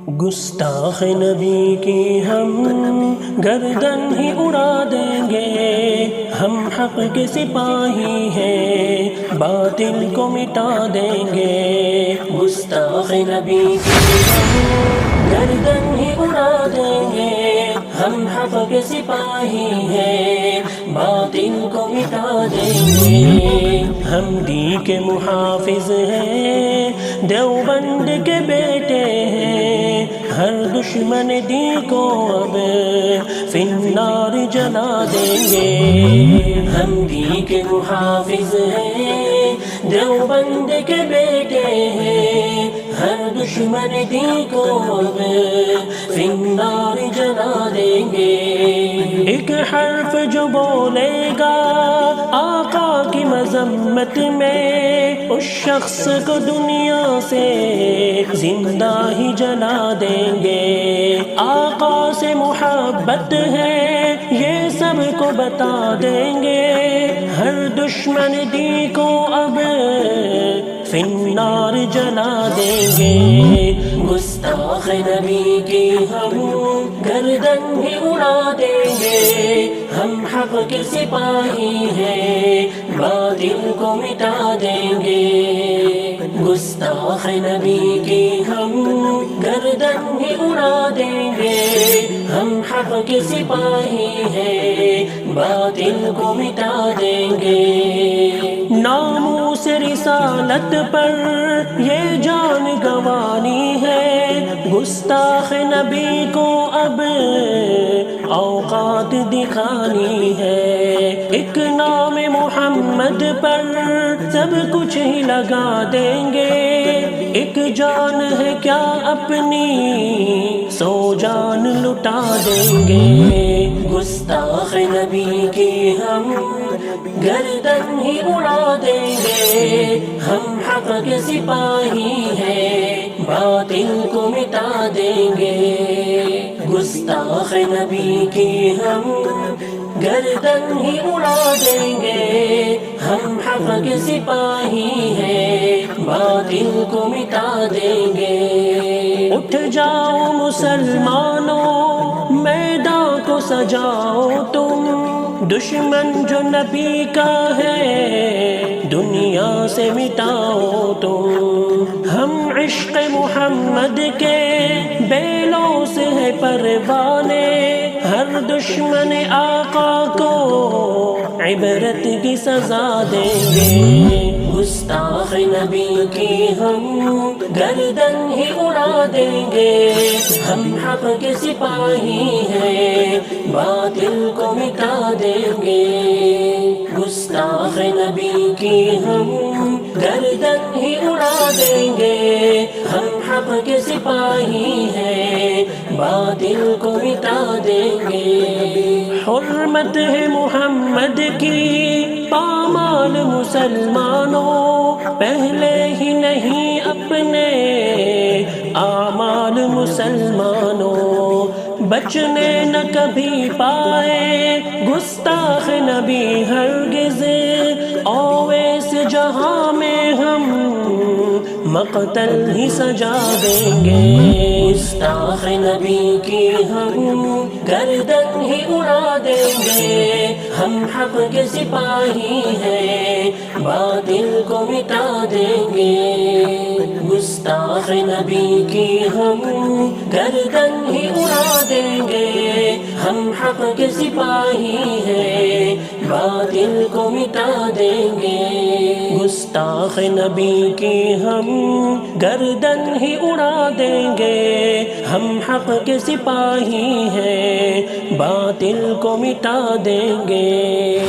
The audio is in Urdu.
گستاخ نبی کی ہم گردن ہی اڑا دیں گے، ہم حق کے سپاہی ہیں، باطل کو مٹا دیں گے۔ گستاخ نبی کی ہم گردن ہی اڑا دیں گے، ہم حق کے سپاہی ہیں، باطل کو مٹا دیں گے۔ ہم دین کے محافظ ہیں، دیوبند کے بیٹے ہیں، ہر دشمن دین کو اب فی النار جلا دیں گے۔ ہم دین کے محافظ ہیں، دیوبند کے بیٹے ہیں، ہر دشمن دین کو اب فی النار جلا دیں گے۔ ایک حرف جو بولے گا آقا کی مذمت میں، اس شخص کو دنیا سے زندہ ہی جلا دیں گے۔ آقا سے محبت ہے یہ سب کو بتا دیں گے، ہر دشمن دین کو اب فی النار جلا دیں گے۔ گستاخ نبی کی ہم گردن بھی اڑا دیں گے، ہم حق کے سپاہی ہیں، باطل کو مٹا دیں گے۔ گستاخ نبی کی ہم گردن بھی اڑا دیں گے، ہم حق کے سپاہی ہیں، باطل کو مٹا دیں گے۔ ناموس رسالت پر یہ جان گنوانی ہے، گستاخ نبی کو اب اوقات دکھانی ہے۔ ایک نام محمد پر سب کچھ ہی لگا دیں گے، ایک جان ہے کیا اپنی سو جان لٹا دیں گے۔ گستاخ نبی کی ہم گردن ہی اڑا دیں گے، ہم حق کے سپاہی ہیں، باطل کو مٹا دیں گے۔ گستاخ نبی کی ہم گردن ہی اڑا دیں گے، ہم حق کے سپاہی ہیں، باطل کو مٹا دیں گے۔ اٹھ جاؤ مسلمانوں، میدان کو سجاؤ تم، دشمن جو نبی کا ہے دنیا سے مٹاؤ تم۔ ہم عشق محمد کے بیلوں سے ہے پروانے، ہر دشمن آقا کو عبرت کی سزا دیں گے۔ گستاخ نبی کی ہم گردن ہی اڑا دیں گے، ہم حق کے سپاہی ہیں، باطل کو مٹا دیں گے۔ گستاخ نبی کی ہم گردن ہی اڑا دیں گے، ہم حق کے سپاہی ہیں، باطل کو مٹا دیں گے۔ حرمت ہے محمد کی پامال مسلمانوں، پہلے ہی نہیں اپنے اعمال مسلمانوں، بچنے نہ کبھی پائے گستاخ نبی ہرگز، اویس جہاں میں ہم مقتل ہی سجا دیں گے۔ گستاخ نبی کی ہم گردن ہی اڑا دیں گے، ہم حق کے سپاہی ہیں، باطل کو مٹا دیں گے۔ گستاخ نبی کی ہم گردن ہی اڑا دیں گے، ہم حق کے سپاہی ہیں، باطل کو مٹا دیں گے۔ گستاخ نبی کی ہم گردن ہی اڑا دیں گے، ہم حق کے سپاہی ہیں، باطل کو مٹا دیں گے۔